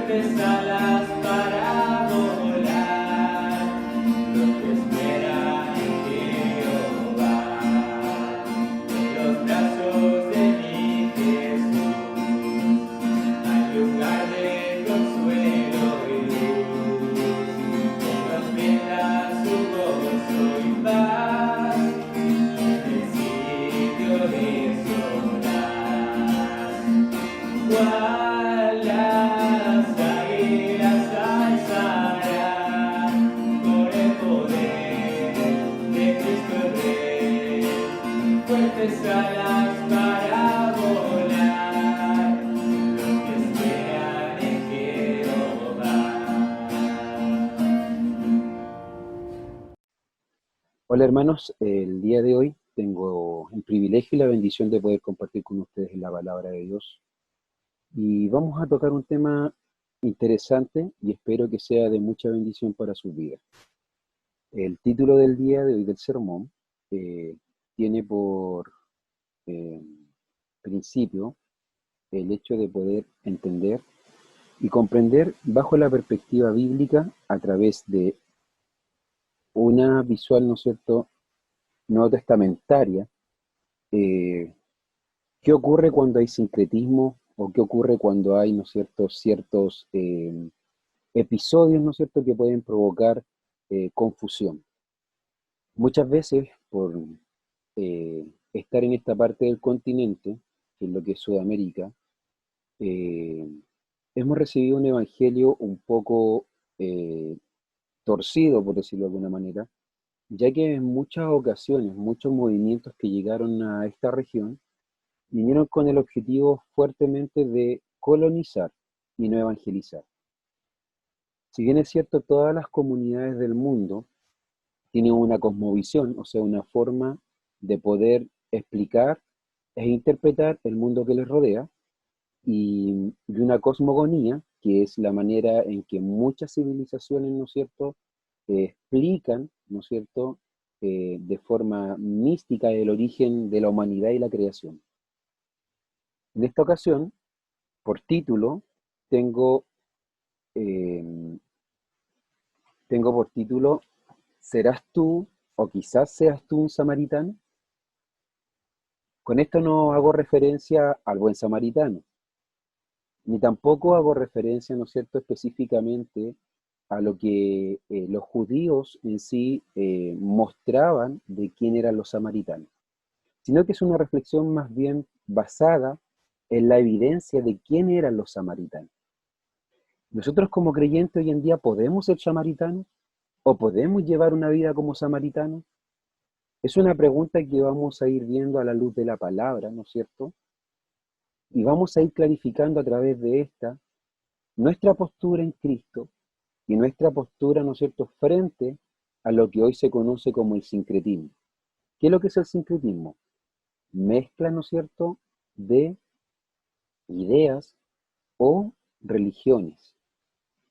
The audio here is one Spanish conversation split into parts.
fuertes alas para volar, los que esperan en Jehová, en los brazos de mi Jesús, al lugar de consuelo y luz, en los brinda su gozo y paz, en el sitio de cual las águilas alzarán por el poder de Cristo el Rey, fuertes alas para volar, los que esperan en Jehová. Hola hermanos, el día de hoy tengo el privilegio y la bendición de poder compartir con ustedes la palabra de Dios. Y vamos a tocar un tema interesante y espero que sea de mucha bendición para sus vidas. El título del día de hoy del sermón tiene por principio el hecho de poder entender y comprender bajo la perspectiva bíblica a través de una visual, ¿no es cierto?, no testamentaria, ¿qué ocurre cuando hay sincretismo o qué ocurre cuando hay, ¿no es cierto?, ciertos episodios, ¿no es cierto?, que pueden provocar confusión. Muchas veces, por estar en esta parte del continente, que es lo que es Sudamérica, hemos recibido un evangelio un poco torcido, por decirlo de alguna manera, ya que en muchas ocasiones, muchos movimientos que llegaron a esta región, vinieron con el objetivo fuertemente de colonizar y no evangelizar. Si bien es cierto, todas las comunidades del mundo tienen una cosmovisión, o sea, una forma de poder explicar e interpretar el mundo que les rodea, y una cosmogonía, que es la manera en que muchas civilizaciones, ¿no es cierto?, explican, ¿no es cierto?, de forma mística el origen de la humanidad y la creación. En esta ocasión, por título, tengo por título, ¿serás tú o quizás seas tú un samaritano? Con esto no hago referencia al buen samaritano, ni tampoco hago referencia, ¿no es cierto?, específicamente a lo que los judíos en sí mostraban de quién eran los samaritanos, sino que es una reflexión más bien basada en la evidencia de quién eran los samaritanos. Nosotros como creyentes hoy en día podemos ser samaritanos o podemos llevar una vida como samaritanos. Es una pregunta que vamos a ir viendo a la luz de la palabra, ¿no es cierto? Y vamos a ir clarificando a través de esta nuestra postura en Cristo y nuestra postura, ¿no es cierto?, frente a lo que hoy se conoce como el sincretismo. ¿Qué es lo que es el sincretismo? Mezcla, ¿no es cierto?, de ideas o religiones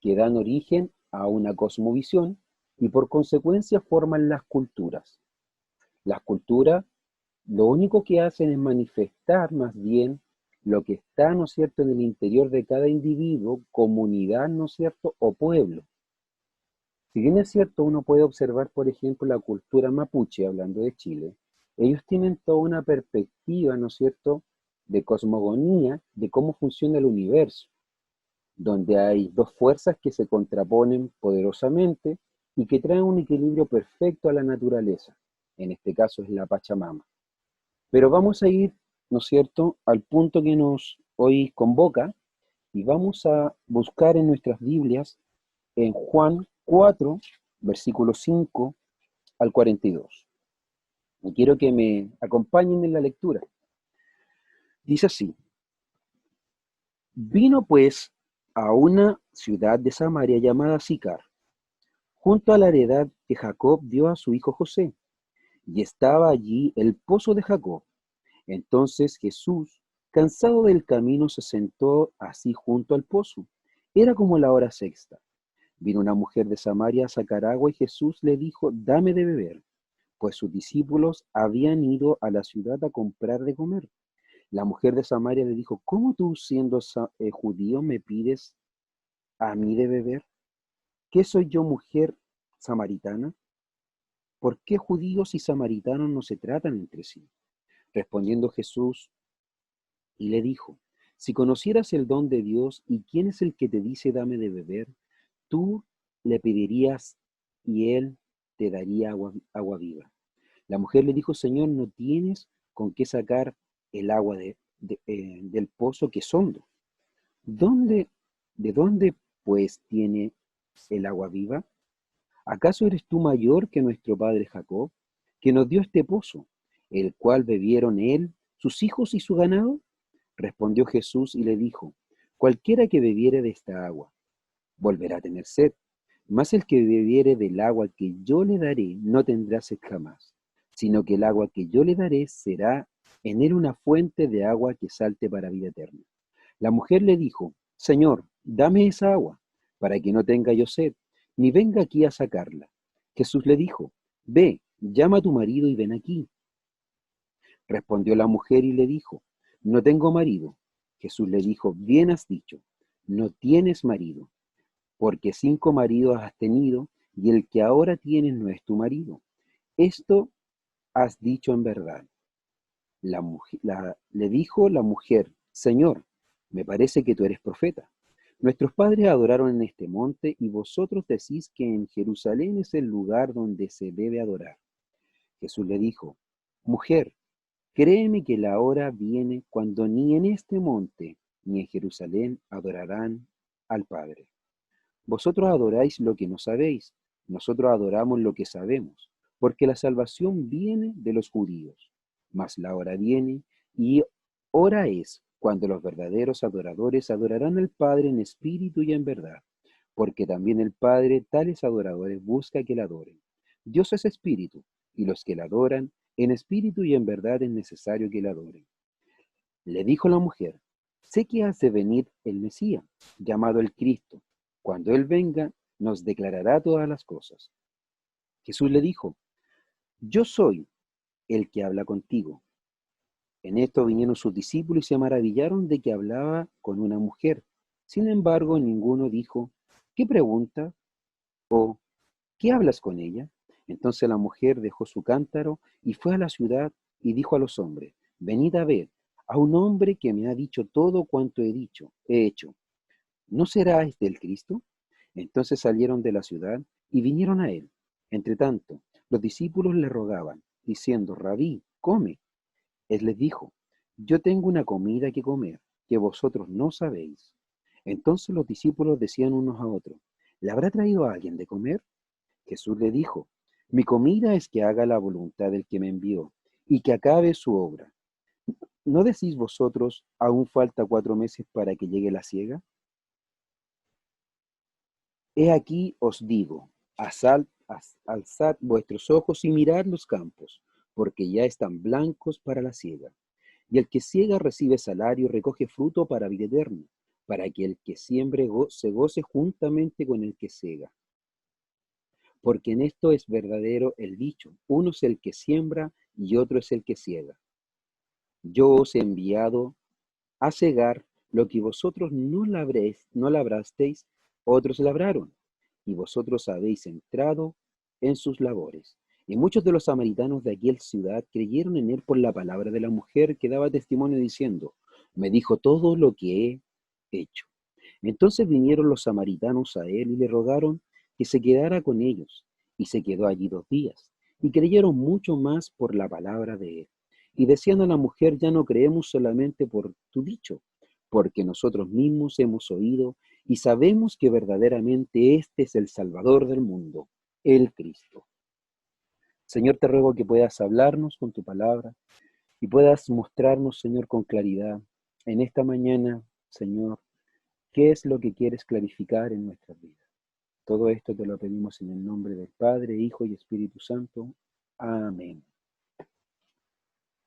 que dan origen a una cosmovisión y por consecuencia forman las culturas. Las culturas lo único que hacen es manifestar más bien lo que está, ¿no es cierto?, en el interior de cada individuo, comunidad, ¿no es cierto?, o pueblo. Si bien es cierto, uno puede observar, por ejemplo, la cultura mapuche, hablando de Chile, ellos tienen toda una perspectiva, ¿no es cierto?, de cosmogonía, de cómo funciona el universo, donde hay dos fuerzas que se contraponen poderosamente y que traen un equilibrio perfecto a la naturaleza. En este caso es la Pachamama. Pero vamos a ir, ¿no es cierto?, al punto que nos hoy convoca y vamos a buscar en nuestras Biblias en Juan 4, versículo 5 al 42. Y quiero que me acompañen en la lectura. Dice así: vino pues a una ciudad de Samaria llamada Sicar, junto a la heredad que Jacob dio a su hijo José, y estaba allí el pozo de Jacob. Entonces Jesús, cansado del camino, se sentó así junto al pozo. Era como la hora sexta. Vino una mujer de Samaria a sacar agua y Jesús le dijo: dame de beber, pues sus discípulos habían ido a la ciudad a comprar de comer. La mujer de Samaria le dijo: ¿cómo tú, siendo judío, me pides a mí de beber? ¿Qué soy yo, mujer samaritana? ¿Por qué judíos y samaritanos no se tratan entre sí? Respondiendo Jesús y le dijo, si conocieras el don de Dios y quién es el que te dice dame de beber, tú le pedirías y él te daría agua viva. La mujer le dijo, Señor, no tienes con qué sacar el agua del pozo que es hondo. ¿Dónde, de dónde pues tiene el agua viva? ¿Acaso eres tú mayor que nuestro padre Jacob, que nos dio este pozo, el cual bebieron él, sus hijos y su ganado? Respondió Jesús y le dijo, cualquiera que bebiere de esta agua, volverá a tener sed, mas el que bebiere del agua que yo le daré no tendrá sed jamás, sino que el agua que yo le daré será en él una fuente de agua que salte para vida eterna. La mujer le dijo, Señor, dame esa agua, para que no tenga yo sed, ni venga aquí a sacarla. Jesús le dijo, ve, llama a tu marido y ven aquí. Respondió la mujer y le dijo, no tengo marido. Jesús le dijo, bien has dicho, no tienes marido, porque 5 maridos has tenido, y el que ahora tienes no es tu marido. Esto has dicho en verdad. Le dijo la mujer, Señor, me parece que tú eres profeta. Nuestros padres adoraron en este monte, y vosotros decís que en Jerusalén es el lugar donde se debe adorar. Jesús le dijo, mujer, créeme que la hora viene cuando ni en este monte ni en Jerusalén adorarán al Padre. Vosotros adoráis lo que no sabéis, nosotros adoramos lo que sabemos, porque la salvación viene de los judíos. Mas la hora viene y hora es cuando los verdaderos adoradores adorarán al Padre en espíritu y en verdad, porque también el Padre tales adoradores busca que le adoren. Dios es espíritu, y los que le adoran en espíritu y en verdad es necesario que le adoren. Le dijo la mujer, sé que has de venir el Mesías, llamado el Cristo. Cuando Él venga, nos declarará todas las cosas. Jesús le dijo, yo soy el que habla contigo. En esto vinieron sus discípulos y se maravillaron de que hablaba con una mujer. Sin embargo, ninguno dijo, ¿qué pregunta? ¿O qué hablas con ella? Entonces la mujer dejó su cántaro y fue a la ciudad y dijo a los hombres, venid a ver a un hombre que me ha dicho todo cuanto he hecho. ¿No será este el Cristo? Entonces salieron de la ciudad y vinieron a él. Entretanto, los discípulos le rogaban, diciendo, Rabí, come. Él les dijo, yo tengo una comida que comer, que vosotros no sabéis. Entonces los discípulos decían unos a otros, ¿le habrá traído a alguien de comer? Jesús le dijo, mi comida es que haga la voluntad del que me envió y que acabe su obra. ¿No decís vosotros, aún falta 4 meses para que llegue la siega? He aquí os digo, alzad vuestros ojos y mirad los campos, porque ya están blancos para la siega. Y el que siega recibe salario y recoge fruto para vida eterna, para que el que siembre se goce juntamente con el que siega. Porque en esto es verdadero el dicho, uno es el que siembra y otro es el que siega. Yo os he enviado a segar lo que vosotros no labrasteis, otros labraron, y vosotros habéis entrado en sus labores. Y muchos de los samaritanos de aquella ciudad creyeron en él por la palabra de la mujer que daba testimonio diciendo, me dijo todo lo que he hecho. Entonces vinieron los samaritanos a él y le rogaron que se quedara con ellos, y se quedó allí 2 días, y creyeron mucho más por la palabra de él. Y decían a la mujer, ya no creemos solamente por tu dicho, porque nosotros mismos hemos oído y sabemos que verdaderamente este es el Salvador del mundo, el Cristo. Señor, te ruego que puedas hablarnos con tu palabra y puedas mostrarnos, Señor, con claridad en esta mañana, Señor, qué es lo que quieres clarificar en nuestras vidas. Todo esto te lo pedimos en el nombre del Padre, Hijo y Espíritu Santo. Amén.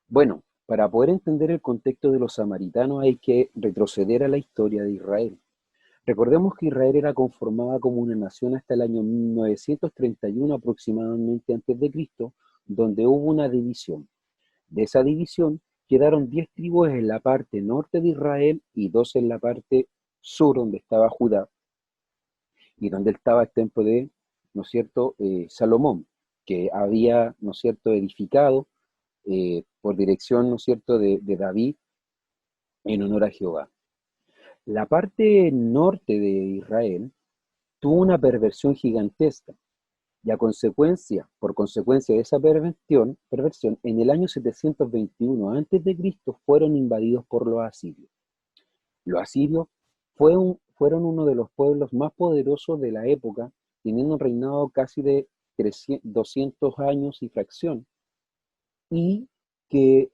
Bueno, para poder entender el contexto de los samaritanos hay que retroceder a la historia de Israel. Recordemos que Israel era conformada como una nación hasta el año 931 aproximadamente antes de Cristo, donde hubo una división. De esa división quedaron 10 tribus en la parte norte de Israel y 2 en la parte sur, donde estaba Judá. y donde estaba el templo de, ¿no es cierto?, Salomón, que había, ¿no es cierto?, edificado por dirección, ¿no es cierto?, de David en honor a Jehová. La parte norte de Israel tuvo una perversión gigantesca, y por consecuencia de esa perversión, en el año 721 a.C. fueron invadidos por los asirios. Los asirios fueron uno de los pueblos más poderosos de la época, teniendo un reinado casi de 200 años y fracción, y que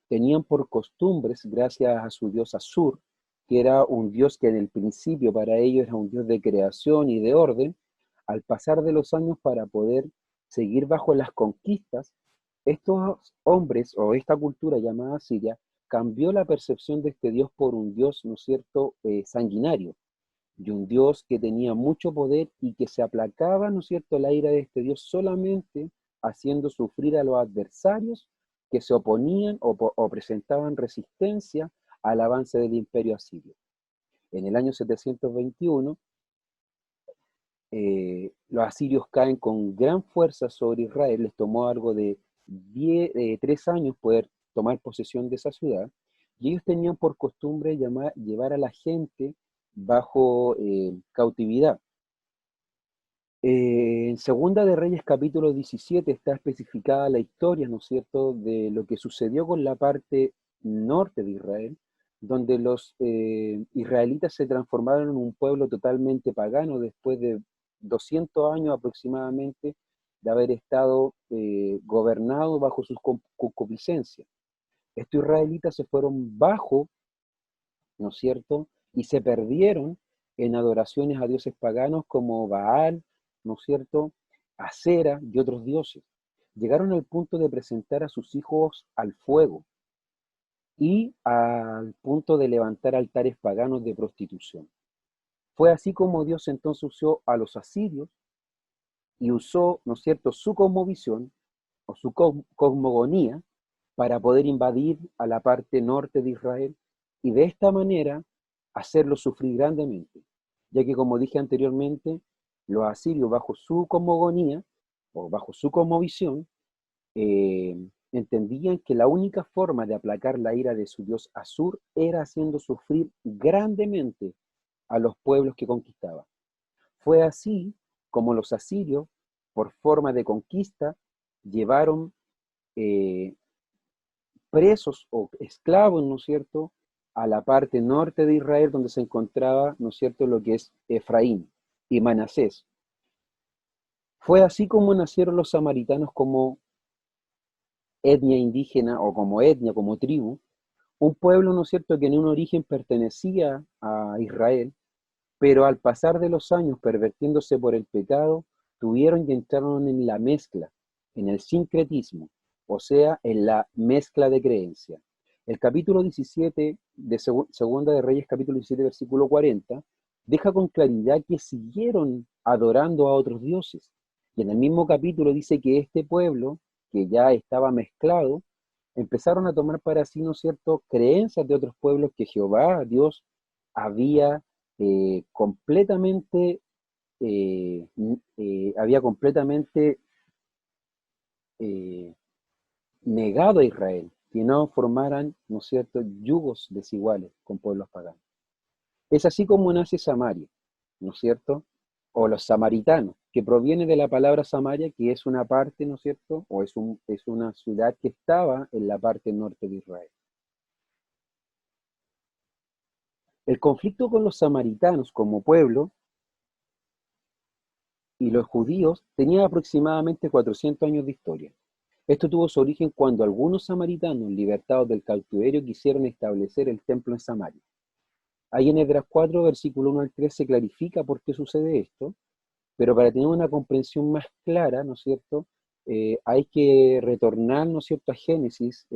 tenían por costumbres, gracias a su dios Asur, que era un dios que en el principio para ellos era un dios de creación y de orden. Al pasar de los años, para poder seguir bajo las conquistas, estos hombres o esta cultura llamada Siria cambió la percepción de este dios por un dios, ¿no es cierto?, sanguinario, y un dios que tenía mucho poder y que se aplacaba, ¿no es cierto?, la ira de este dios solamente haciendo sufrir a los adversarios que se oponían o presentaban resistencia al avance del imperio asirio. En el año 721, los asirios caen con gran fuerza sobre Israel. Les tomó algo de 3 años poder tomar posesión de esa ciudad, y ellos tenían por costumbre llevar a la gente bajo cautividad. En Segunda de Reyes capítulo 17 está especificada la historia, ¿no es cierto?, de lo que sucedió con la parte norte de Israel, donde los israelitas se transformaron en un pueblo totalmente pagano después de 200 años aproximadamente de haber estado gobernado bajo sus concupiscencias. Estos israelitas se fueron bajo, ¿no es cierto?, y se perdieron en adoraciones a dioses paganos como Baal, ¿no es cierto?, Acera y otros dioses. Llegaron al punto de presentar a sus hijos al fuego y al punto de levantar altares paganos de prostitución. Fue así como Dios entonces usó a los asirios y usó, ¿no es cierto?, su cosmovisión o su cosmogonía para poder invadir a la parte norte de Israel y de esta manera hacerlo sufrir grandemente, ya que como dije anteriormente, los asirios bajo su cosmogonía o bajo su cosmovisión entendían que la única forma de aplacar la ira de su dios Asur era haciendo sufrir grandemente a los pueblos que conquistaba. Fue así como los asirios, por forma de conquista, llevaron eh, presos o esclavos, ¿no es cierto?, a la parte norte de Israel, donde se encontraba, ¿no es cierto?, lo que es Efraín y Manasés. Fue así como nacieron los samaritanos como etnia indígena o como etnia, como tribu, un pueblo, ¿no es cierto?, que en un origen pertenecía a Israel, pero al pasar de los años, pervertiéndose por el pecado, tuvieron y entraron en la mezcla, en el sincretismo, o sea, en la mezcla de creencias. El capítulo 17 de Segunda de Reyes, capítulo 17, versículo 40, deja con claridad que siguieron adorando a otros dioses. Y en el mismo capítulo dice que este pueblo, que ya estaba mezclado, empezaron a tomar para sí, ¿no es cierto?, creencias de otros pueblos que Jehová, Dios, había completamente eh, negado a Israel, que no formaran, ¿no es cierto?, yugos desiguales con pueblos paganos. Es así como nace Samaria, ¿no es cierto?, o los samaritanos, que proviene de la palabra Samaria, que es una parte, ¿no es cierto?, o es una ciudad que estaba en la parte norte de Israel. El conflicto con los samaritanos como pueblo y los judíos tenía aproximadamente 400 años de historia. Esto tuvo su origen cuando algunos samaritanos, libertados del cautiverio, quisieron establecer el templo en Samaria. Ahí en Esdras 4, versículo 1 al 3, se clarifica por qué sucede esto, pero para tener una comprensión más clara, ¿no es cierto?, hay que retornar, ¿no es cierto?, a Génesis,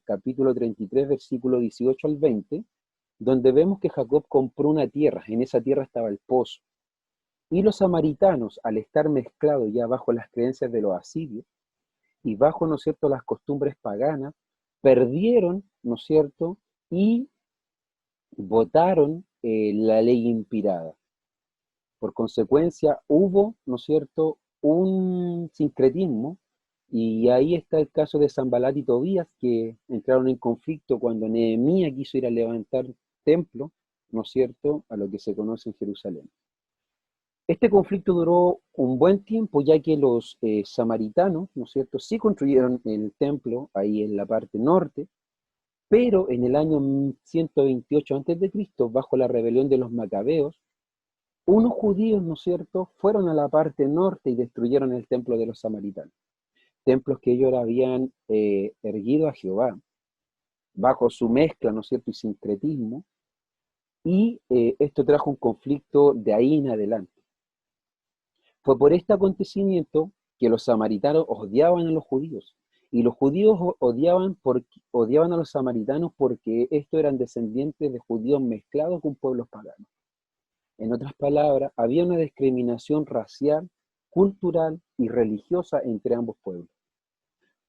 capítulo 33, versículo 18 al 20, donde vemos que Jacob compró una tierra, en esa tierra estaba el pozo, y los samaritanos, al estar mezclados ya bajo las creencias de los asirios, y bajo, ¿no es cierto?, las costumbres paganas, perdieron, ¿no es cierto?, y votaron la ley inspirada. Por consecuencia, hubo, ¿no es cierto?, un sincretismo, y ahí está el caso de Sanbalat y Tobías, que entraron en conflicto cuando Nehemías quiso ir a levantar templo, ¿no es cierto?, a lo que se conoce en Jerusalén. Este conflicto duró un buen tiempo, ya que los samaritanos, ¿no es cierto?, sí construyeron el templo ahí en la parte norte, pero en el año 128 a.C., bajo la rebelión de los macabeos, unos judíos, ¿no es cierto?, fueron a la parte norte y destruyeron el templo de los samaritanos. Templos que ellos habían erguido a Jehová, bajo su mezcla, ¿no es cierto?, y sincretismo, y esto trajo un conflicto de ahí en adelante. Fue por este acontecimiento que los samaritanos odiaban a los judíos, y los judíos odiaban a los samaritanos porque estos eran descendientes de judíos mezclados con pueblos paganos. En otras palabras, había una discriminación racial, cultural y religiosa entre ambos pueblos.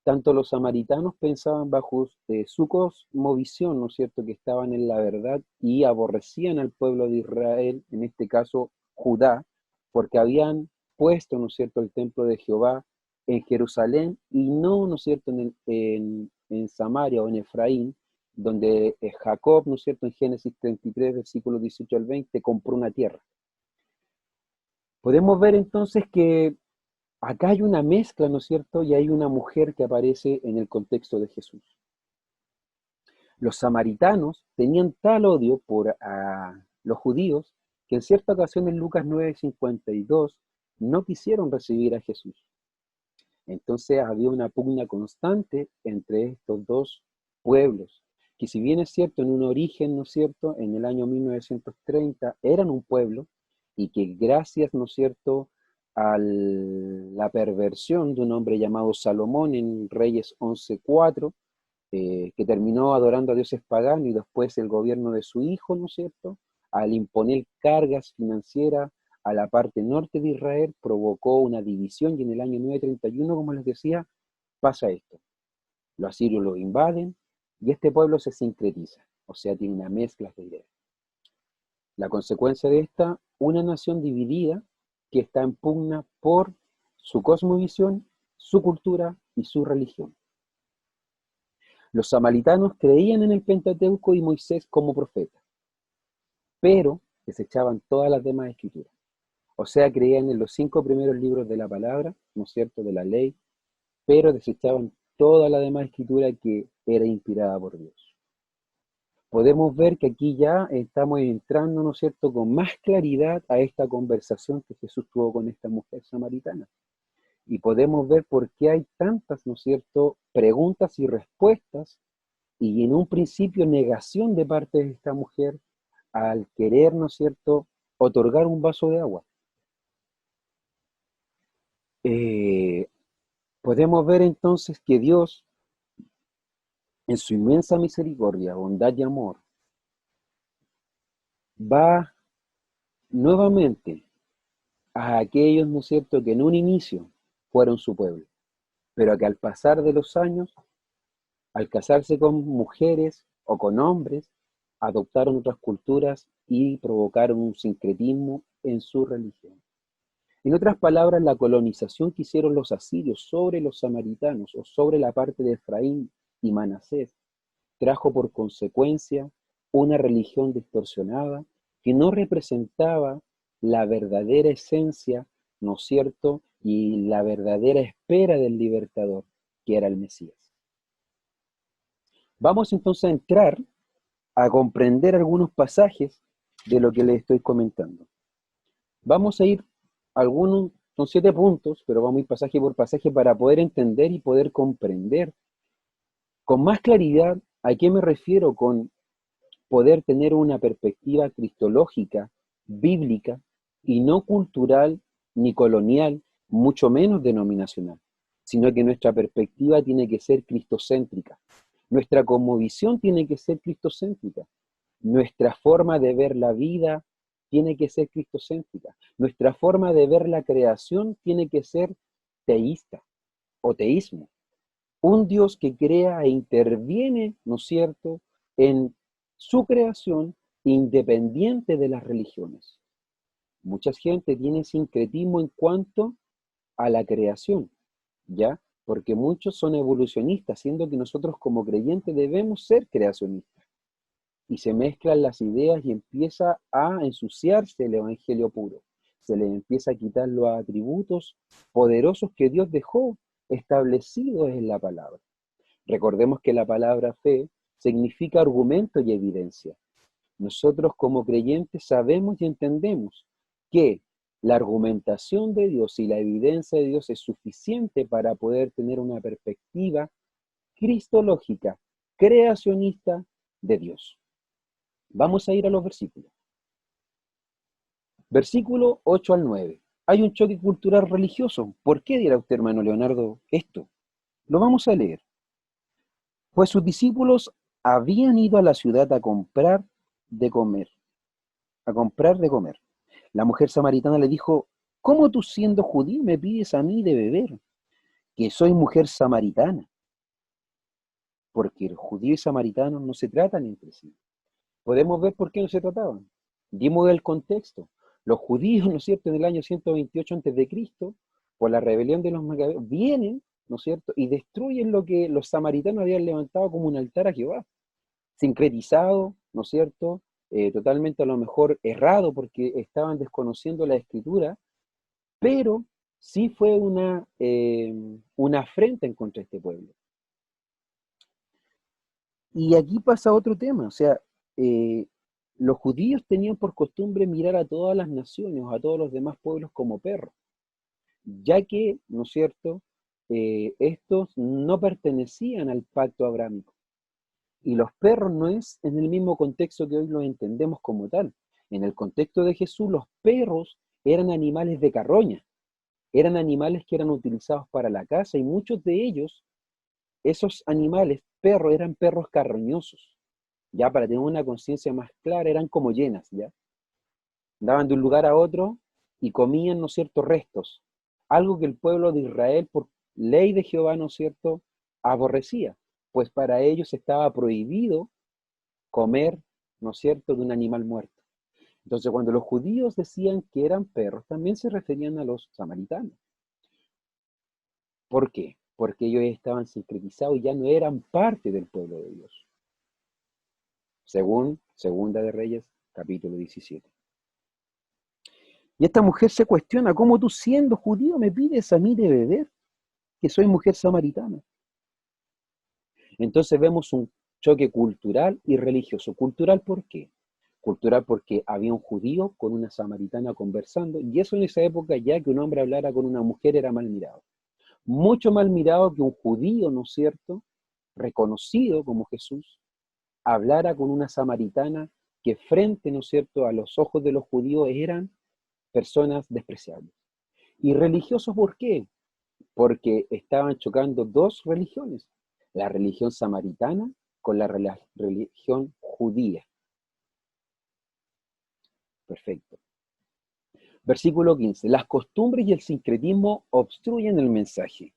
Tanto los samaritanos pensaban bajo su cosmovisión, ¿no es cierto?, que estaban en la verdad, y aborrecían al pueblo de Israel, en este caso Judá, porque habían puesto, ¿no es cierto?, el templo de Jehová en Jerusalén y no, ¿no es cierto?, en Samaria o en Efraín, donde Jacob, ¿no es cierto?, en Génesis 33, versículos 18 al 20, compró una tierra. Podemos ver entonces que acá hay una mezcla, ¿no es cierto?, y hay una mujer que aparece en el contexto de Jesús. Los samaritanos tenían tal odio por los judíos que en cierta ocasión en Lucas 9:52 no quisieron recibir a Jesús. Entonces había una pugna constante entre estos dos pueblos, que si bien es cierto en un origen, ¿no es cierto?, en el año 1930 eran un pueblo, y que gracias, ¿no es cierto?, a la perversión de un hombre llamado Salomón en Reyes 11:4, que terminó adorando a dioses paganos, y después el gobierno de su hijo, ¿no es cierto?, al imponer cargas financieras a la parte norte de Israel, provocó una división, y en el año 931, como les decía, pasa esto. Los asirios lo invaden, y este pueblo se sincretiza, o sea, tiene una mezcla de ideas. La consecuencia de esta, una nación dividida que está en pugna por su cosmovisión, su cultura y su religión. Los samaritanos creían en el Pentateuco y Moisés como profeta, pero desechaban todas las demás escrituras. O sea, creían en los 5 primeros libros de la palabra, ¿no es cierto?, de la ley, pero desechaban toda la demás escritura que era inspirada por Dios. Podemos ver que aquí ya estamos entrando, ¿no es cierto?, con más claridad a esta conversación que Jesús tuvo con esta mujer samaritana. Y podemos ver por qué hay tantas, ¿no es cierto?, preguntas y respuestas, y en un principio negación de parte de esta mujer al querer, ¿no es cierto?, otorgar un vaso de agua. Podemos ver entonces que Dios, en su inmensa misericordia, bondad y amor, va nuevamente a aquellos, ¿no es cierto?, que en un inicio fueron su pueblo, pero que al pasar de los años, al casarse con mujeres o con hombres, adoptaron otras culturas y provocaron un sincretismo en su religión. En otras palabras, la colonización que hicieron los asirios sobre los samaritanos o sobre la parte de Efraín y Manasés trajo por consecuencia una religión distorsionada que no representaba la verdadera esencia, ¿no es cierto?, y la verdadera espera del libertador, que era el Mesías. Vamos entonces a entrar a comprender algunos pasajes de lo que les estoy comentando. Vamos a ir algunos, son 7 puntos, pero vamos a ir pasaje por pasaje para poder entender y poder comprender con más claridad a qué me refiero con poder tener una perspectiva cristológica, bíblica, y no cultural ni colonial, mucho menos denominacional, sino que nuestra perspectiva tiene que ser cristocéntrica. Nuestra cosmovisión tiene que ser cristocéntrica. Nuestra forma de ver la vida tiene que ser cristocéntrica. Nuestra forma de ver la creación tiene que ser teísta o teísmo. Un Dios que crea e interviene, ¿no es cierto?, en su creación independiente de las religiones. Mucha gente tiene sincretismo en cuanto a la creación, ¿ya? Porque muchos son evolucionistas, siendo que nosotros como creyentes debemos ser creacionistas. Y se mezclan las ideas y empieza a ensuciarse el evangelio puro. Se le empieza a quitar los atributos poderosos que Dios dejó establecidos en la palabra. Recordemos que la palabra fe significa argumento y evidencia. Nosotros como creyentes sabemos y entendemos que la argumentación de Dios y la evidencia de Dios es suficiente para poder tener una perspectiva cristológica, creacionista de Dios. Vamos a ir a los versículos. Versículo 8 al 9. Hay un choque cultural religioso. ¿Por qué dirá usted, hermano Leonardo, esto? Lo vamos a leer. Pues sus discípulos habían ido a la ciudad a comprar de comer. La mujer samaritana le dijo, ¿cómo tú siendo judío me pides a mí de beber? Que soy mujer samaritana. Porque el judío y samaritano no se tratan entre sí. Podemos ver por qué no se trataban. Dimos el contexto. Los judíos, ¿no es cierto?, en el año 128 a.C., por la rebelión de los macabeos, vienen, ¿no es cierto?, y destruyen lo que los samaritanos habían levantado como un altar a Jehová. Sincretizado, ¿no es cierto?, totalmente a lo mejor errado porque estaban desconociendo la escritura, pero sí fue una afrenta en contra de este pueblo. Y aquí pasa otro tema, o sea, los judíos tenían por costumbre mirar a todas las naciones, a todos los demás pueblos como perros, ya que, ¿no es cierto?, estos no pertenecían al pacto abrámico. Y los perros no es en el mismo contexto que hoy los entendemos como tal. En el contexto de Jesús, los perros eran animales de carroña, eran animales que eran utilizados para la caza y muchos de ellos, esos animales, perros, eran perros carroñosos. Ya para tener una conciencia más clara, eran como hienas, ¿ya? Daban de un lugar a otro y comían, ¿no es cierto?, restos. Algo que el pueblo de Israel, por ley de Jehová, ¿no es cierto?, aborrecía, pues para ellos estaba prohibido comer, ¿no es cierto?, de un animal muerto. Entonces, cuando los judíos decían que eran perros, también se referían a los samaritanos. ¿Por qué? Porque ellos estaban sincretizados y ya no eran parte del pueblo de Dios. Según Segunda de Reyes, capítulo 17. Y esta mujer se cuestiona, ¿cómo tú siendo judío me pides a mí de beber? Que soy mujer samaritana. Entonces vemos un choque cultural y religioso. ¿Cultural por qué? Cultural porque había un judío con una samaritana conversando, y eso en esa época, ya que un hombre hablara con una mujer, era mal mirado. Mucho mal mirado que un judío, ¿no es cierto?, reconocido como Jesús, hablara con una samaritana que frente, ¿no es cierto?, a los ojos de los judíos eran personas despreciables. ¿Y religiosos por qué? Porque estaban chocando dos religiones, la religión samaritana con la religión judía. Perfecto. Versículo 15. Las costumbres y el sincretismo obstruyen el mensaje.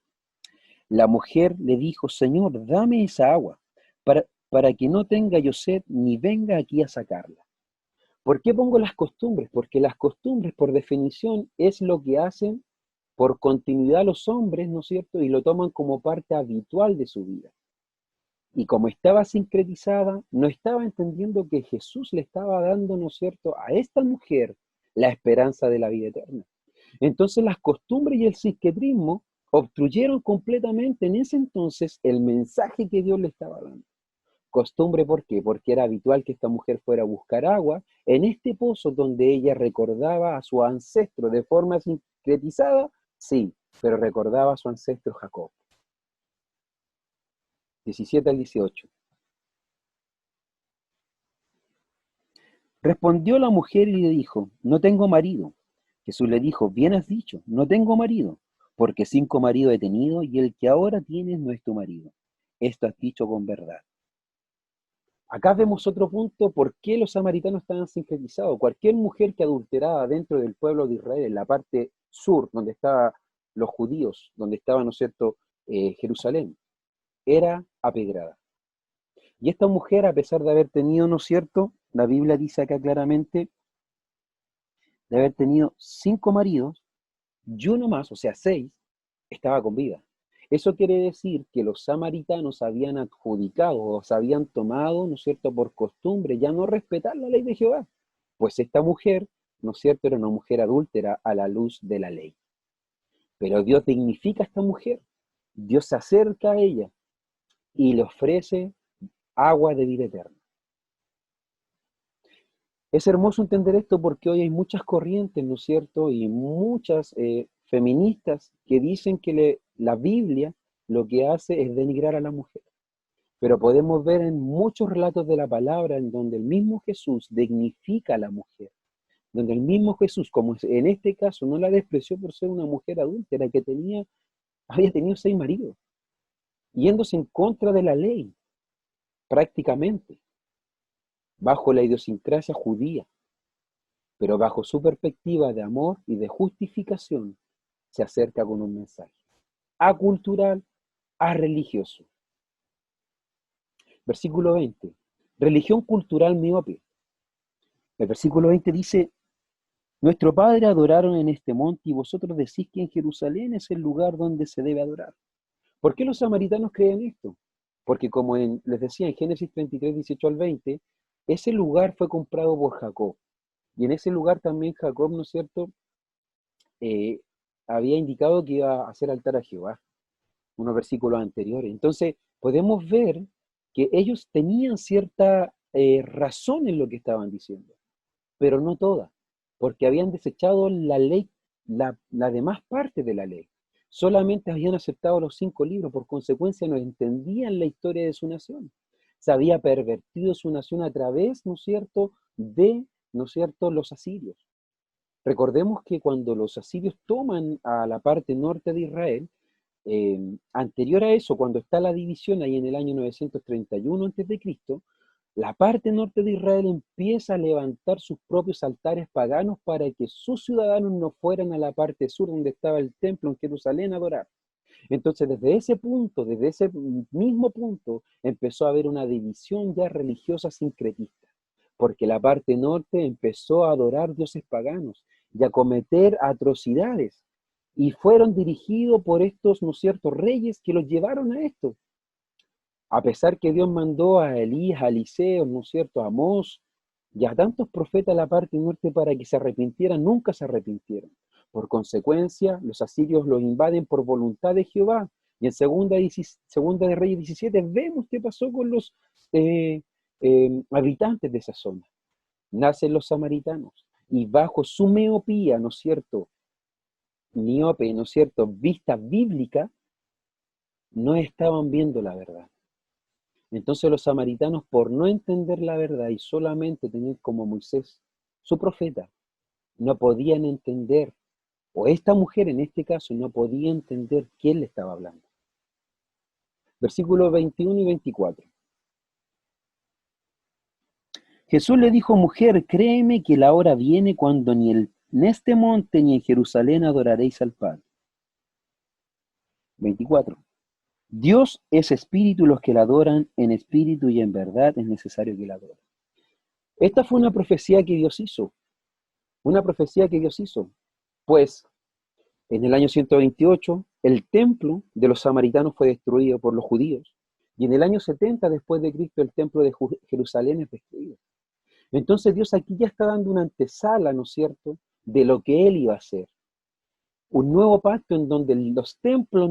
La mujer le dijo, Señor, dame esa agua, para que no tenga yo sed ni venga aquí a sacarla. ¿Por qué pongo las costumbres? Porque las costumbres, por definición, es lo que hacen por continuidad los hombres, ¿no es cierto? Y lo toman como parte habitual de su vida. Y como estaba sincretizada, no estaba entendiendo que Jesús le estaba dando, ¿no es cierto?, a esta mujer la esperanza de la vida eterna. Entonces las costumbres y el sincretismo obstruyeron completamente en ese entonces el mensaje que Dios le estaba dando. Costumbre, ¿por qué? Porque era habitual que esta mujer fuera a buscar agua en este pozo donde ella recordaba a su ancestro de forma sincretizada, sí, pero recordaba a su ancestro Jacob. 17 al 18. Respondió la mujer y le dijo, no tengo marido. Jesús le dijo, bien has dicho, no tengo marido, porque 5 maridos he tenido y el que ahora tienes no es tu marido. Esto has dicho con verdad. Acá vemos otro punto, por qué los samaritanos estaban sincretizados. Cualquier mujer que adulteraba dentro del pueblo de Israel, en la parte sur, donde estaban los judíos, donde estaba, ¿no es cierto?, Jerusalén, era apedrada. Y esta mujer, a pesar de haber tenido, ¿no es cierto?, la Biblia dice acá claramente de haber tenido 5 maridos, y uno más, o sea, 6, estaba con vida. Eso quiere decir que los samaritanos habían adjudicado o se habían tomado, ¿no es cierto?, por costumbre ya no respetar la ley de Jehová. Pues esta mujer, ¿no es cierto?, era una mujer adúltera a la luz de la ley. Pero Dios dignifica a esta mujer, Dios se acerca a ella y le ofrece agua de vida eterna. Es hermoso entender esto porque hoy hay muchas corrientes, ¿no es cierto?, y muchas feministas que dicen que la Biblia lo que hace es denigrar a la mujer. Pero podemos ver en muchos relatos de la palabra en donde el mismo Jesús dignifica a la mujer, donde el mismo Jesús, como en este caso, no la despreció por ser una mujer adúltera que había tenido 6 maridos, yéndose en contra de la ley, prácticamente, bajo la idiosincrasia judía, pero bajo su perspectiva de amor y de justificación, se acerca con un mensaje acultural, religioso. Versículo 20. Religión cultural miope. El versículo 20 dice: nuestro padre adoraron en este monte y vosotros decís que en Jerusalén es el lugar donde se debe adorar. ¿Por qué los samaritanos creen esto? Porque como les decía en Génesis 33, 18 al 20, ese lugar fue comprado por Jacob. Y en ese lugar también Jacob, ¿no es cierto?, había indicado que iba a hacer altar a Jehová, unos versículos anteriores. Entonces, podemos ver que ellos tenían cierta razón en lo que estaban diciendo, pero no toda, porque habían desechado la ley, la demás parte de la ley. Solamente habían aceptado los 5 libros, por consecuencia no entendían la historia de su nación. Se había pervertido su nación a través, ¿no es cierto?, de, ¿no es cierto?, los asirios. Recordemos que cuando los asirios toman a la parte norte de Israel, anterior a eso, cuando está la división ahí en el año 931 a.C., la parte norte de Israel empieza a levantar sus propios altares paganos para que sus ciudadanos no fueran a la parte sur donde estaba el templo en Jerusalén a adorar. Entonces, desde ese punto, desde ese mismo punto, empezó a haber una división ya religiosa sincretista, porque la parte norte empezó a adorar dioses paganos y a cometer atrocidades, y fueron dirigidos por estos, ¿no es cierto?, reyes que los llevaron a esto. A pesar que Dios mandó a Elías, a Eliseo, ¿no es cierto?, a Amós y a tantos profetas de la parte norte para que se arrepintieran, nunca se arrepintieron. Por consecuencia, los asirios los invaden por voluntad de Jehová. Y en segunda de Reyes 17 vemos qué pasó con los habitantes de esa zona. Nacen los samaritanos y bajo su miopía, ¿no es cierto?, miope, ¿no es cierto?, vista bíblica, no estaban viendo la verdad. Entonces los samaritanos, por no entender la verdad y solamente tener como Moisés, su profeta, no podían entender, o esta mujer en este caso no podía entender quién le estaba hablando. Versículos 21 y 24. Jesús le dijo: mujer, créeme que la hora viene cuando ni en este monte ni en Jerusalén adoraréis al Padre. 24. Dios es espíritu, los que la adoran en espíritu y en verdad es necesario que la adoren. Esta fue una profecía que Dios hizo. Una profecía que Dios hizo. Pues en el año 128 el templo de los samaritanos fue destruido por los judíos. Y en el año 70 después de Cristo el templo de Jerusalén es destruido. Entonces Dios aquí ya está dando una antesala, ¿no es cierto?, de lo que Él iba a hacer. Un nuevo pacto en donde los templos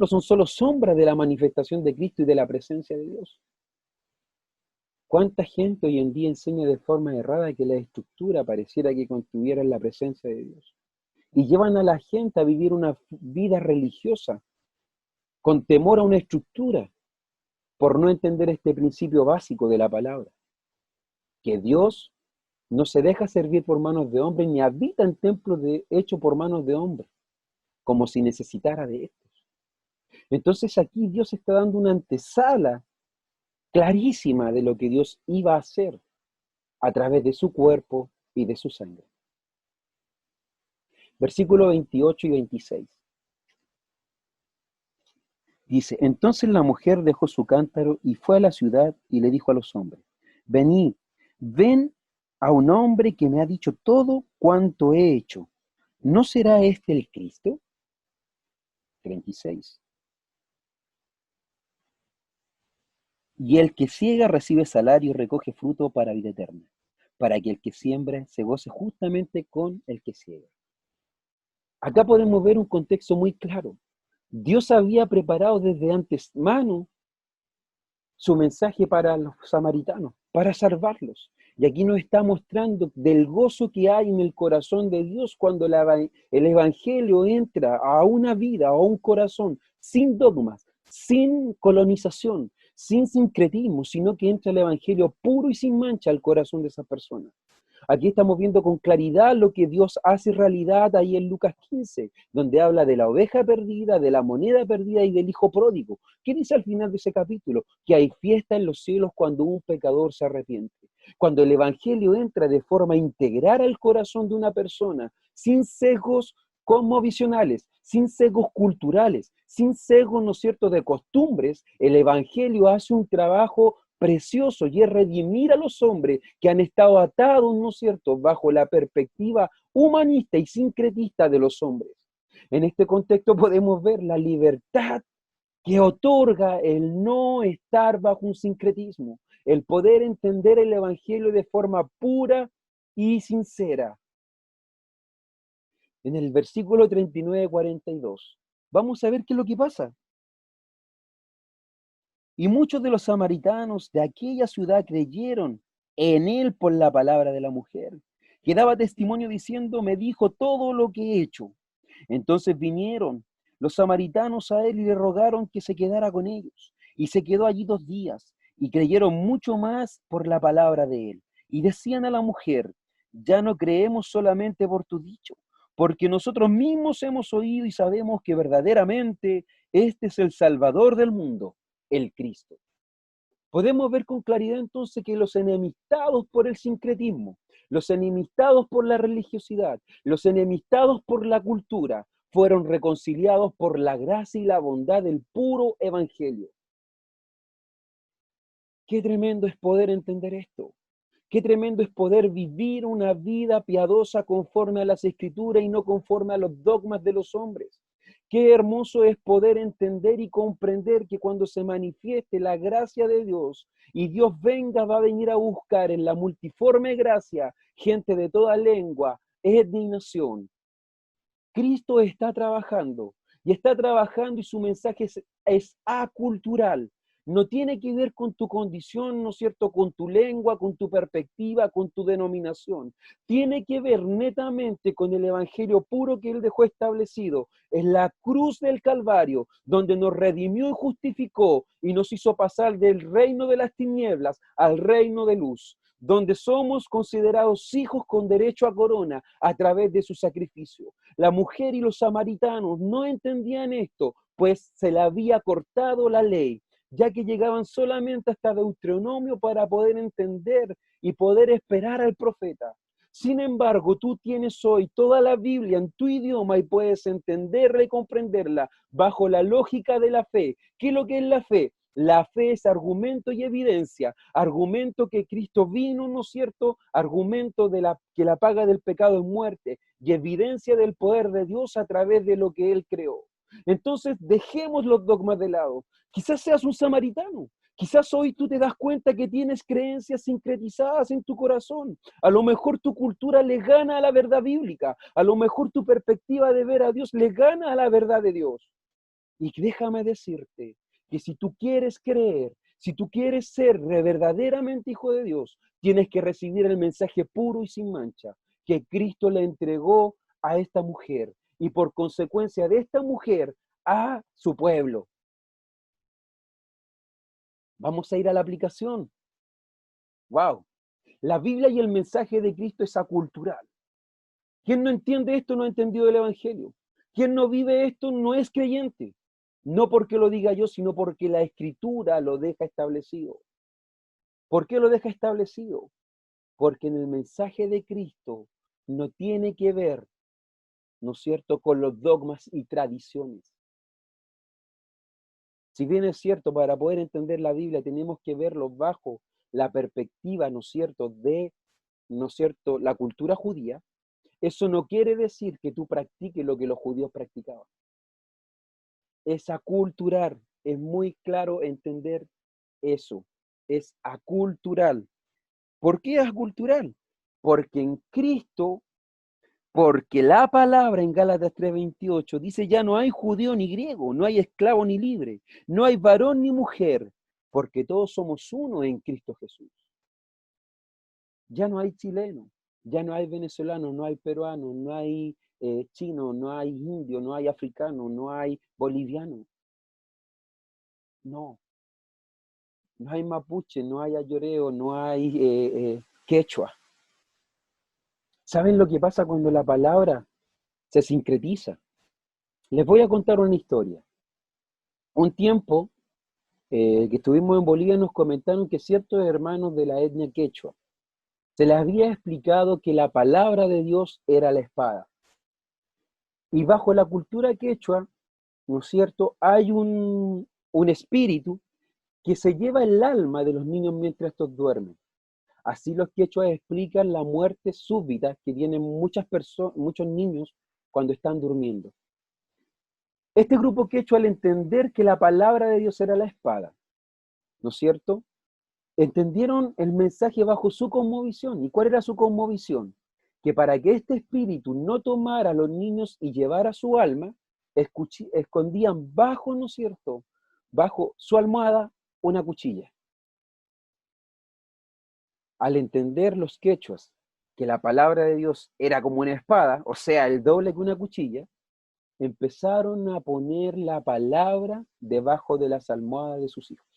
son solo sombras de la manifestación de Cristo y de la presencia de Dios. ¿Cuánta gente hoy en día enseña de forma errada que la estructura pareciera que contuviera en la presencia de Dios? Y llevan a la gente a vivir una vida religiosa con temor a una estructura por no entender este principio básico de la palabra, que Dios no se deja servir por manos de hombres ni habita en templos hechos por manos de hombres, como si necesitara de estos. Entonces aquí Dios está dando una antesala clarísima de lo que Dios iba a hacer a través de su cuerpo y de su sangre. Versículos 28 y 26. Dice: entonces la mujer dejó su cántaro y fue a la ciudad y le dijo a los hombres: ven a un hombre que me ha dicho todo cuanto he hecho. ¿No será este el Cristo? 36. Y el que ciega recibe salario y recoge fruto para vida eterna, para que el que siembra se goce justamente con el que ciega. Acá podemos ver un contexto muy claro. Dios había preparado desde antemano su mensaje para los samaritanos, para salvarlos. Y aquí nos está mostrando del gozo que hay en el corazón de Dios cuando el Evangelio entra a una vida, a un corazón, sin dogmas, sin colonización, sin sincretismo, sino que entra el Evangelio puro y sin mancha al corazón de esas personas. Aquí estamos viendo con claridad lo que Dios hace realidad ahí en Lucas 15, donde habla de la oveja perdida, de la moneda perdida y del hijo pródigo. ¿Qué dice al final de ese capítulo? Que hay fiesta en los cielos cuando un pecador se arrepiente. Cuando el Evangelio entra de forma integral al corazón de una persona, sin sesgos cosmovisionales, sin sesgos culturales, sin sesgos, ¿no es cierto?, de costumbres, el Evangelio hace un trabajo precioso y es redimir a los hombres que han estado atados, ¿no es cierto?, bajo la perspectiva humanista y sincretista de los hombres. En este contexto podemos ver la libertad que otorga el no estar bajo un sincretismo, el poder entender el Evangelio de forma pura y sincera. En el versículo 39-42, vamos a ver qué es lo que pasa. Y muchos de los samaritanos de aquella ciudad creyeron en él por la palabra de la mujer, que daba testimonio diciendo, me dijo todo lo que he hecho. Entonces vinieron los samaritanos a él y le rogaron que se quedara con ellos. Y se quedó allí 2 días, y creyeron mucho más por la palabra de él. Y decían a la mujer, ya no creemos solamente por tu dicho, porque nosotros mismos hemos oído y sabemos que verdaderamente este es el Salvador del mundo, el Cristo. Podemos ver con claridad entonces que los enemistados por el sincretismo, los enemistados por la religiosidad, los enemistados por la cultura, fueron reconciliados por la gracia y la bondad del puro evangelio. Qué tremendo es poder entender esto. Qué tremendo es poder vivir una vida piadosa conforme a las escrituras y no conforme a los dogmas de los hombres. Qué hermoso es poder entender y comprender que cuando se manifieste la gracia de Dios y Dios venga, va a venir a buscar en la multiforme gracia gente de toda lengua, etnia y nación. Cristo está trabajando y su mensaje es acultural. No tiene que ver con tu condición, ¿no es cierto?, con tu lengua, con tu perspectiva, con tu denominación. Tiene que ver netamente con el evangelio puro que Él dejó establecido. Es la cruz del Calvario, donde nos redimió y justificó y nos hizo pasar del reino de las tinieblas al reino de luz, donde somos considerados hijos con derecho a corona a través de su sacrificio. La mujer y los samaritanos no entendían esto, pues se le había cortado la ley, ya que llegaban solamente hasta Deuteronomio para poder entender y poder esperar al profeta. Sin embargo, tú tienes hoy toda la Biblia en tu idioma y puedes entenderla y comprenderla bajo la lógica de la fe. ¿Qué es lo que es la fe? La fe es argumento y evidencia, argumento que Cristo vino, ¿no es cierto? Argumento de que la paga del pecado es muerte y evidencia del poder de Dios a través de lo que Él creó. Entonces, dejemos los dogmas de lado. Quizás seas un samaritano. Quizás hoy tú te das cuenta que tienes creencias sincretizadas en tu corazón. A lo mejor tu cultura le gana a la verdad bíblica. A lo mejor tu perspectiva de ver a Dios le gana a la verdad de Dios. Y déjame decirte que si tú quieres creer, si tú quieres ser verdaderamente hijo de Dios, tienes que recibir el mensaje puro y sin mancha que Cristo le entregó a esta mujer y por consecuencia de esta mujer a su pueblo. Vamos a ir a la aplicación. ¡Wow! La Biblia y el mensaje de Cristo es acultural. Quien no entiende esto no ha entendido el Evangelio. Quien no vive esto no es creyente. No porque lo diga yo, sino porque la Escritura lo deja establecido. ¿Por qué lo deja establecido? Porque en el mensaje de Cristo no tiene que ver, ¿no es cierto?, con los dogmas y tradiciones. Si bien es cierto, para poder entender la Biblia tenemos que verlo bajo la perspectiva, ¿no es cierto?, de ¿no es cierto?, la cultura judía, eso no quiere decir que tú practiques lo que los judíos practicaban. Es acultural, es muy claro entender eso, es acultural. ¿Por qué es acultural? Porque en Cristo, porque la palabra en Gálatas 3:28 dice ya no hay judío ni griego, no hay esclavo ni libre, no hay varón ni mujer, porque todos somos uno en Cristo Jesús. Ya no hay chileno, ya no hay venezolano, no hay peruano, no hay chino, no hay indio, no hay africano, no hay boliviano. No, no hay mapuche, no hay ayoreo, no hay quechua. ¿Saben lo que pasa cuando la palabra se sincretiza? Les voy a contar una historia. Un tiempo que estuvimos en Bolivia nos comentaron que ciertos hermanos de la etnia quechua se les había explicado que la palabra de Dios era la espada. Y bajo la cultura quechua, ¿no es cierto?, hay un espíritu que se lleva el alma de los niños mientras estos duermen. Así los quechuas explican la muerte súbita que tienen muchos niños cuando están durmiendo. Este grupo quechua, al entender que la palabra de Dios era la espada, ¿no es cierto?, entendieron el mensaje bajo su cosmovisión. ¿Y cuál era su cosmovisión? Que para que este espíritu no tomara a los niños y llevara su alma, escondían bajo, ¿no es cierto?, bajo su almohada una cuchilla. Al entender los quechuas que la palabra de Dios era como una espada, o sea, el doble que una cuchilla, empezaron a poner la palabra debajo de las almohadas de sus hijos.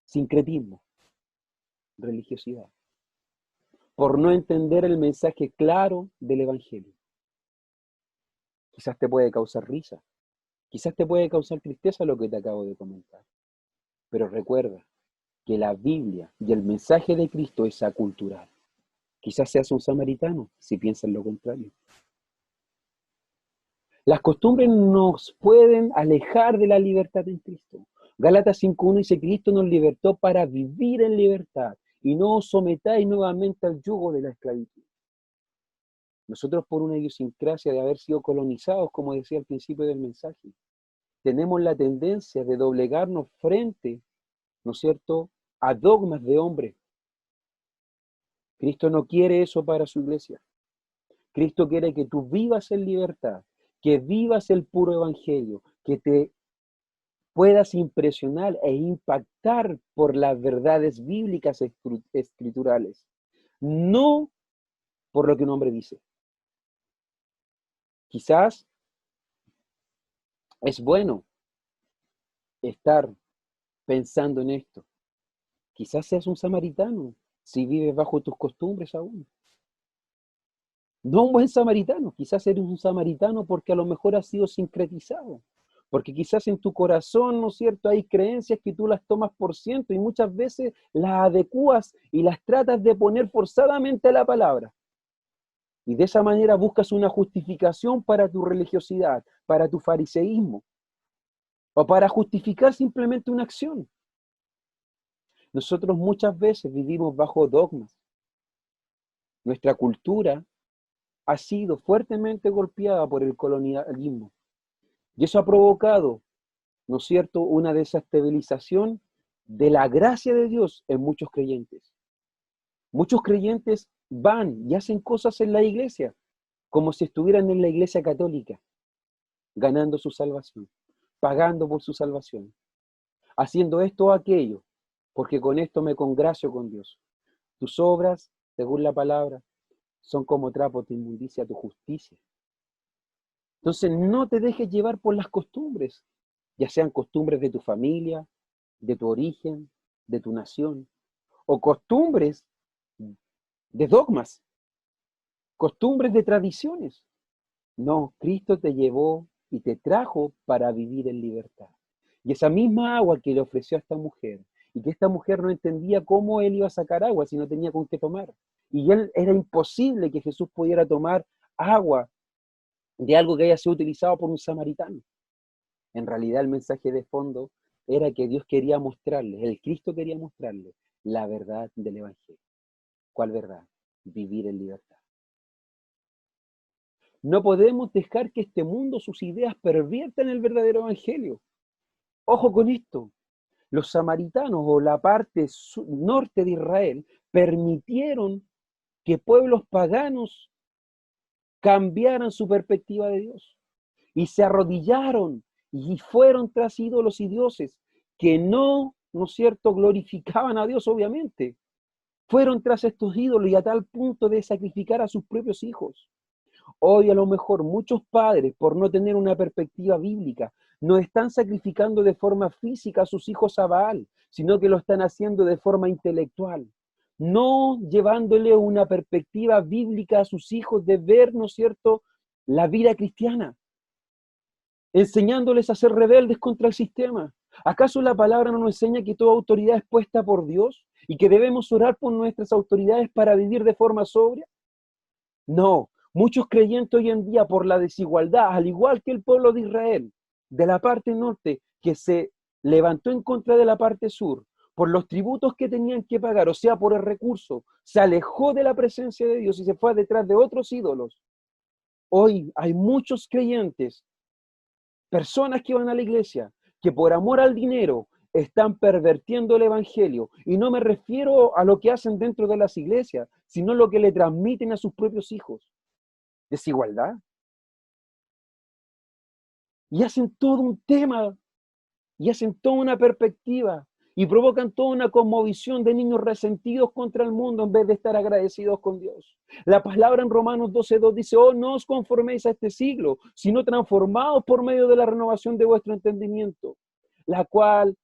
Sincretismo, religiosidad, por no entender el mensaje claro del Evangelio. Quizás te puede causar risa, quizás te puede causar tristeza lo que te acabo de comentar, pero recuerda que la Biblia y el mensaje de Cristo es acultural. Quizás seas un samaritano si piensas lo contrario. Las costumbres nos pueden alejar de la libertad en Cristo. Gálatas 5:1 dice, Cristo nos libertó para vivir en libertad y no os sometáis nuevamente al yugo de la esclavitud. Nosotros, por una idiosincrasia de haber sido colonizados, como decía al principio del mensaje, tenemos la tendencia de doblegarnos frente, ¿no es cierto?, a dogmas de hombre. Cristo no quiere eso para su iglesia. Cristo quiere que tú vivas en libertad, que vivas el puro evangelio, que te puedas impresionar e impactar por las verdades bíblicas escriturales, no por lo que un hombre dice. Quizás es bueno estar pensando en esto. Quizás seas un samaritano si vives bajo tus costumbres aún. No un buen samaritano, quizás eres un samaritano porque a lo mejor has sido sincretizado. Porque quizás en tu corazón, ¿no es cierto?, hay creencias que tú las tomas por ciento y muchas veces las adecuas y las tratas de poner forzadamente a la palabra. Y de esa manera buscas una justificación para tu religiosidad, para tu fariseísmo, o para justificar simplemente una acción. Nosotros muchas veces vivimos bajo dogmas. Nuestra cultura ha sido fuertemente golpeada por el colonialismo. Y eso ha provocado, ¿no es cierto?, una desestabilización de la gracia de Dios en muchos creyentes. Muchos creyentes van y hacen cosas en la iglesia, como si estuvieran en la iglesia católica, ganando su salvación, pagando por su salvación, haciendo esto o aquello, porque con esto me congracio con Dios. Tus obras, según la palabra, son como trapos de inmundicia a tu justicia. Entonces no te dejes llevar por las costumbres, ya sean costumbres de tu familia, de tu origen, de tu nación, o costumbres de dogmas, costumbres de tradiciones. No, Cristo te llevó y te trajo para vivir en libertad. Y esa misma agua que le ofreció a esta mujer, y que esta mujer no entendía cómo él iba a sacar agua si no tenía con qué tomar. Y él era imposible que Jesús pudiera tomar agua de algo que haya sido utilizado por un samaritano. En realidad el mensaje de fondo era que Dios quería mostrarle, el Cristo quería mostrarle la verdad del Evangelio. ¿Cuál verdad? vivir en libertad. No podemos dejar que este mundo, sus ideas, perviertan el verdadero evangelio. Ojo con esto. Los samaritanos o la parte norte de Israel permitieron que pueblos paganos cambiaran su perspectiva de Dios y se arrodillaron y fueron tras ídolos y dioses que no es cierto?, glorificaban a Dios, obviamente. Fueron tras estos ídolos y a tal punto de sacrificar a sus propios hijos. Hoy a lo mejor muchos padres, por no tener una perspectiva bíblica, no están sacrificando de forma física a sus hijos a Baal, sino que lo están haciendo de forma intelectual, no llevándole una perspectiva bíblica a sus hijos de ver, ¿no es cierto?, la vida cristiana, enseñándoles a ser rebeldes contra el sistema. ¿Acaso la palabra no nos enseña que toda autoridad es puesta por Dios y que debemos orar por nuestras autoridades para vivir de forma sobria? No, muchos creyentes hoy en día, por la desigualdad, al igual que el pueblo de Israel, de la parte norte, que se levantó en contra de la parte sur, por los tributos que tenían que pagar, o sea, por el recurso, se alejó de la presencia de Dios y se fue detrás de otros ídolos. Hoy hay muchos creyentes, personas que van a la iglesia, que por amor al dinero están pervirtiendo el evangelio. Y no me refiero a lo que hacen dentro de las iglesias, sino a lo que le transmiten a sus propios hijos. Desigualdad. Y hacen todo un tema, y hacen toda una perspectiva, y provocan toda una cosmovisión de niños resentidos contra el mundo en vez de estar agradecidos con Dios. La palabra en Romanos 12:2 dice: oh, no os conforméis a este siglo, sino transformaos por medio de la renovación de vuestro entendimiento, la cual,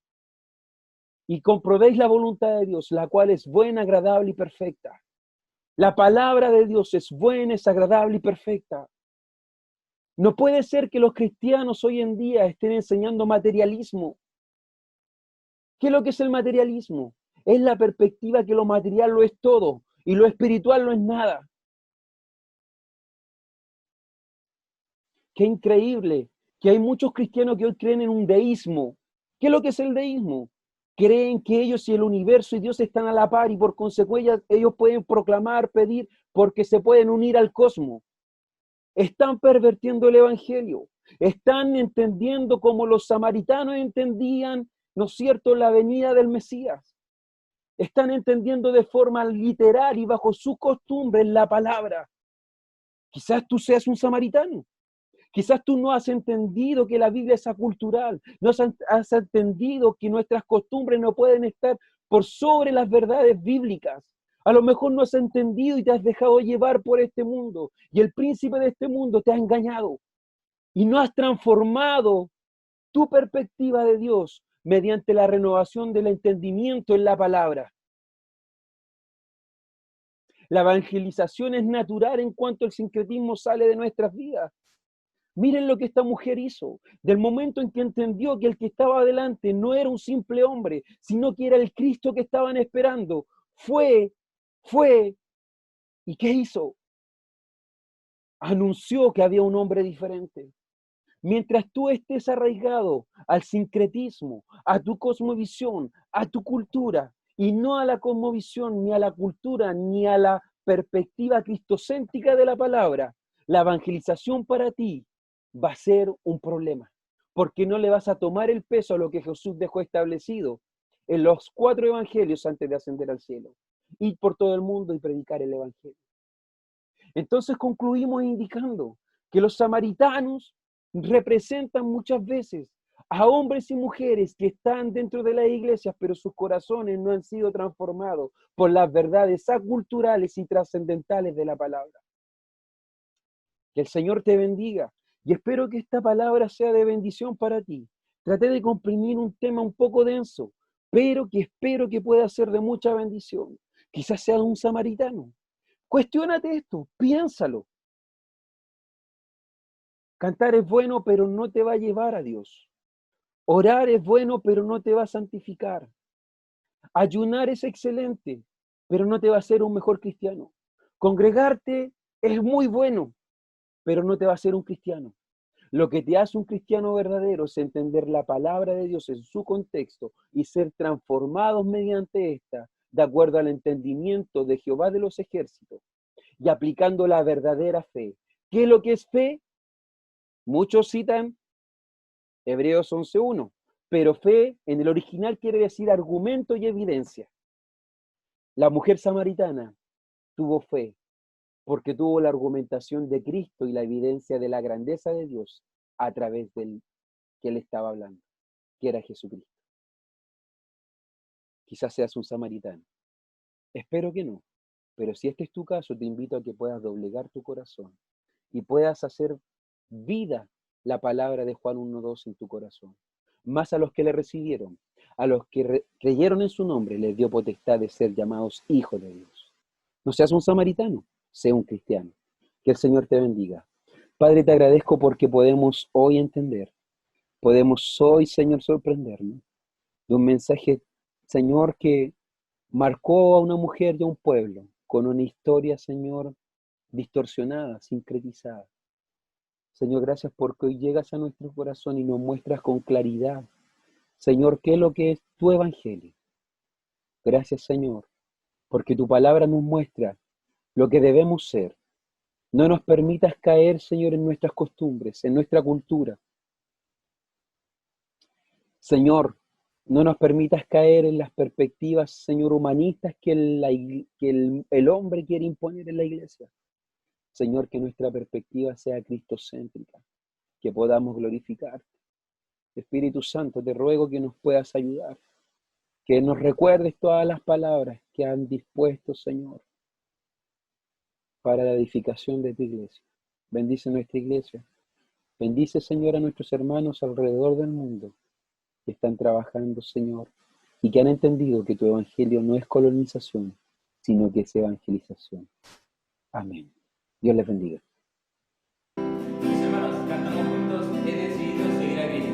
y comprobéis la voluntad de Dios, la cual es buena, agradable y perfecta. La palabra de Dios es buena, es agradable y perfecta. No puede ser que los cristianos hoy en día estén enseñando materialismo. ¿Qué es lo que es el materialismo? Es la perspectiva que lo material lo es todo y lo espiritual no es nada. Qué increíble que hay muchos cristianos que hoy creen en un deísmo. ¿Qué es lo que es el deísmo? Creen que ellos y el universo y Dios están a la par y por consecuencia ellos pueden proclamar, pedir, porque se pueden unir al cosmos. Están pervirtiendo el evangelio. Están entendiendo como los samaritanos entendían, ¿no es cierto?, la venida del Mesías. Están entendiendo de forma literal y bajo su costumbre la palabra. Quizás tú seas un samaritano. Quizás tú no has entendido que la Biblia es acultural. No has entendido que nuestras costumbres no pueden estar por sobre las verdades bíblicas. A lo mejor no has entendido y te has dejado llevar por este mundo. Y el príncipe de este mundo te ha engañado. Y no has transformado tu perspectiva de Dios mediante la renovación del entendimiento en la palabra. La evangelización es natural en cuanto el sincretismo sale de nuestras vidas. Miren lo que esta mujer hizo. Del momento en que entendió que el que estaba adelante no era un simple hombre, sino que era el Cristo que estaban esperando, fue, ¿y qué hizo? Anunció que había un hombre diferente. Mientras tú estés arraigado al sincretismo, a tu cosmovisión, a tu cultura, y no a la cosmovisión, ni a la cultura, ni a la perspectiva cristocéntrica de la palabra, la evangelización para ti va a ser un problema, porque no le vas a tomar el peso a lo que Jesús dejó establecido en los 4 evangelios antes de ascender al cielo. Ir por todo el mundo y predicar el evangelio. Entonces concluimos indicando que los samaritanos representan muchas veces a hombres y mujeres que están dentro de las iglesias, pero sus corazones no han sido transformados por las verdades aculturales y trascendentales de la palabra. Que el Señor te bendiga y espero que esta palabra sea de bendición para ti. Traté de comprimir un tema un poco denso, pero que espero que pueda ser de mucha bendición. Quizás sea un samaritano. Cuestiónate esto, piénsalo. Cantar es bueno, pero no te va a llevar a Dios. Orar es bueno, pero no te va a santificar. Ayunar es excelente, pero no te va a hacer un mejor cristiano. Congregarte es muy bueno, pero no te va a hacer un cristiano. Lo que te hace un cristiano verdadero es entender la palabra de Dios en su contexto y ser transformados mediante esta de acuerdo al entendimiento de Jehová de los ejércitos y aplicando la verdadera fe. ¿Qué es lo que es fe? Muchos citan Hebreos 11:1, pero fe en el original quiere decir argumento y evidencia. La mujer samaritana tuvo fe porque tuvo la argumentación de Cristo y la evidencia de la grandeza de Dios a través del que él estaba hablando, que era Jesucristo. Quizás seas un samaritano. Espero que no, pero si este es tu caso, te invito a que puedas doblegar tu corazón y puedas hacer vida la palabra de Juan 1:2 en tu corazón. Más a los que le recibieron, a los que creyeron en su nombre, les dio potestad de ser llamados hijos de Dios. No seas un samaritano, sé un cristiano. Que el Señor te bendiga. Padre, te agradezco porque podemos hoy entender, podemos hoy, Señor, sorprendernos de un mensaje, Señor, que marcó a una mujer y a un pueblo con una historia, Señor, distorsionada, sincretizada. Señor, gracias porque hoy llegas a nuestro corazón y nos muestras con claridad, Señor, qué es lo que es tu evangelio. Gracias, Señor, porque tu palabra nos muestra lo que debemos ser. No nos permitas caer, Señor, en nuestras costumbres, en nuestra cultura. Señor, no nos permitas caer en las perspectivas, Señor, humanistas que el hombre quiere imponer en la iglesia. Señor, que nuestra perspectiva sea cristocéntrica, que podamos glorificarte. Espíritu Santo, te ruego que nos puedas ayudar, que nos recuerdes todas las palabras que han dispuesto, Señor, para la edificación de tu iglesia. Bendice nuestra iglesia. Bendice, Señor, a nuestros hermanos alrededor del mundo que están trabajando, Señor, y que han entendido que tu evangelio no es colonización, sino que es evangelización. Amén. Dios les bendiga. Mis hermanos, cantamos juntos, he decidido seguir a Cristo.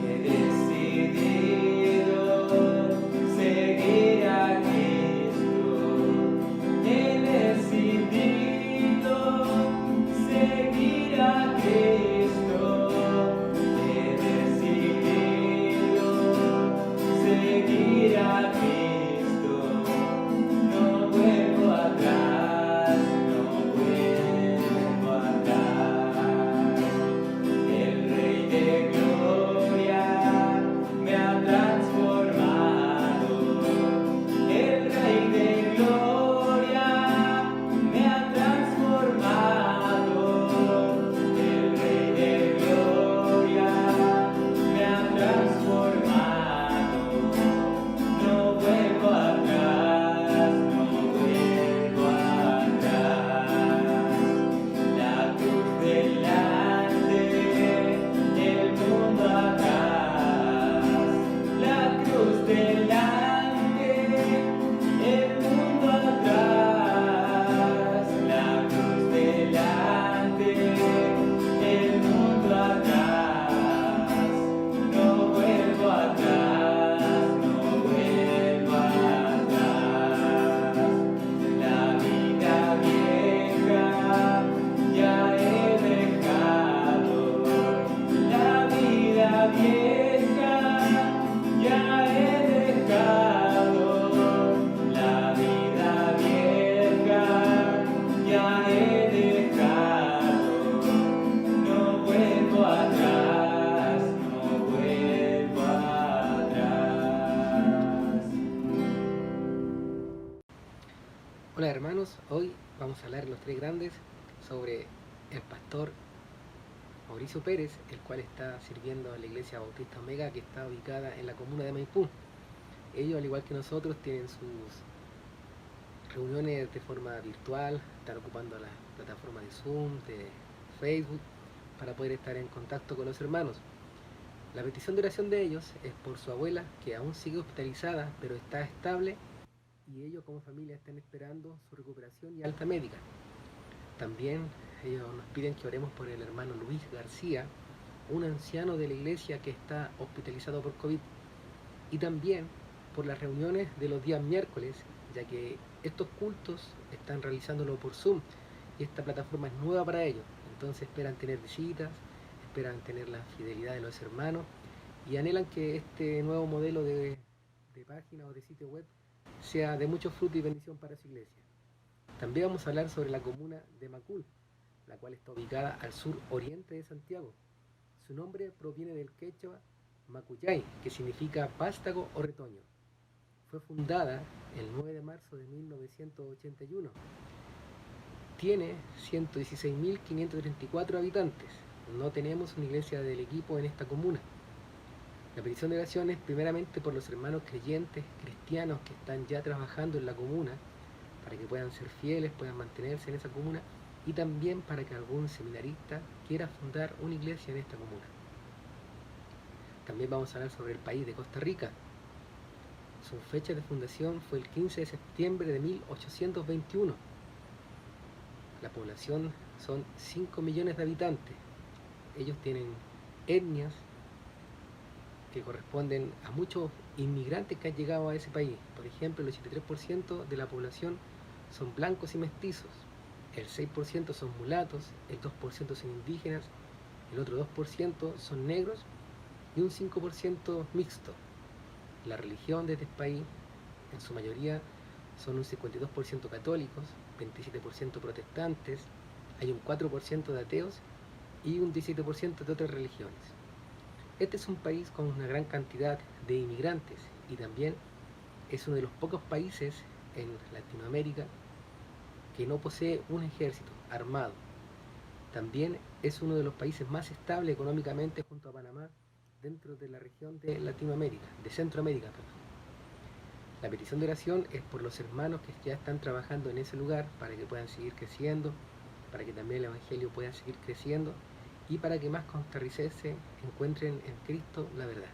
He decidido seguir a Cristo. He decidido seguir a Cristo. He decidido seguir a Cristo. No vuelvo atrás, no vuelvo atrás. El Rey de Gloria me ha transformado. El Rey de Gloria me ha transformado. El Rey de Gloria me ha transformado. No vuelvo atrás, no vuelvo atrás. La cruz delante, el mundo atrás. La cruz delante, el mundo atrás. La cruz delante, el mundo atrás. No vuelvo atrás, no vuelvo atrás. La vida vieja ya he dejado. La vida vieja ya he dejado. La vida vieja ya he dejado. No vuelvo atrás, no vuelvo atrás. Hola hermanos, hoy vamos a hablar los tres grandes sobre el pastor Mauricio Pérez, el cual está sirviendo a la iglesia Bautista Omega, que está ubicada en la comuna de Maipú. Ellos, al igual que nosotros, tienen sus reuniones de forma virtual, están ocupando la plataforma de Zoom, de Facebook, para poder estar en contacto con los hermanos. La petición de oración de ellos es por su abuela, que aún sigue hospitalizada, pero está estable, y ellos como familia están esperando su recuperación y alta médica. También ellos nos piden que oremos por el hermano Luis García, un anciano de la iglesia que está hospitalizado por COVID, y también por las reuniones de los días miércoles, ya que estos cultos están realizándolo por Zoom y esta plataforma es nueva para ellos, entonces esperan tener visitas, esperan tener la fidelidad de los hermanos y anhelan que este nuevo modelo de página o de sitio web sea de mucho fruto y bendición para su iglesia. También vamos a hablar sobre la comuna de Macul, la cual está ubicada al sur oriente de Santiago. Su nombre proviene del quechua Macuyay, que significa vástago o retoño. Fue fundada el 9 de marzo de 1981. Tiene 116.534 habitantes. No tenemos una iglesia del equipo en esta comuna. La petición de oración es primeramente por los hermanos creyentes, cristianos que están ya trabajando en la comuna, para que puedan ser fieles, puedan mantenerse en esa comuna, y también para que algún seminarista quiera fundar una iglesia en esta comuna. También vamos a hablar sobre el país de Costa Rica. Su fecha de fundación fue el 15 de septiembre de 1821. La población son 5 millones de habitantes. Ellos tienen etnias que corresponden a muchos inmigrantes que han llegado a ese país. Por ejemplo, el 83% de la población son blancos y mestizos, el 6% son mulatos, el 2% son indígenas, el otro 2% son negros y un 5% mixto. La religión de este país, en su mayoría, son un 52% católicos, 27% protestantes, hay un 4% de ateos y un 17% de otras religiones. Este es un país con una gran cantidad de inmigrantes y también es uno de los pocos países en Latinoamérica que no posee un ejército armado. También es uno de los países más estables económicamente junto a Panamá dentro de la región de Latinoamérica, de Centroamérica, perdón. La petición de oración es por los hermanos que ya están trabajando en ese lugar para que puedan seguir creciendo, para que también el Evangelio pueda seguir creciendo y para que más costarricenses encuentren en Cristo la verdad.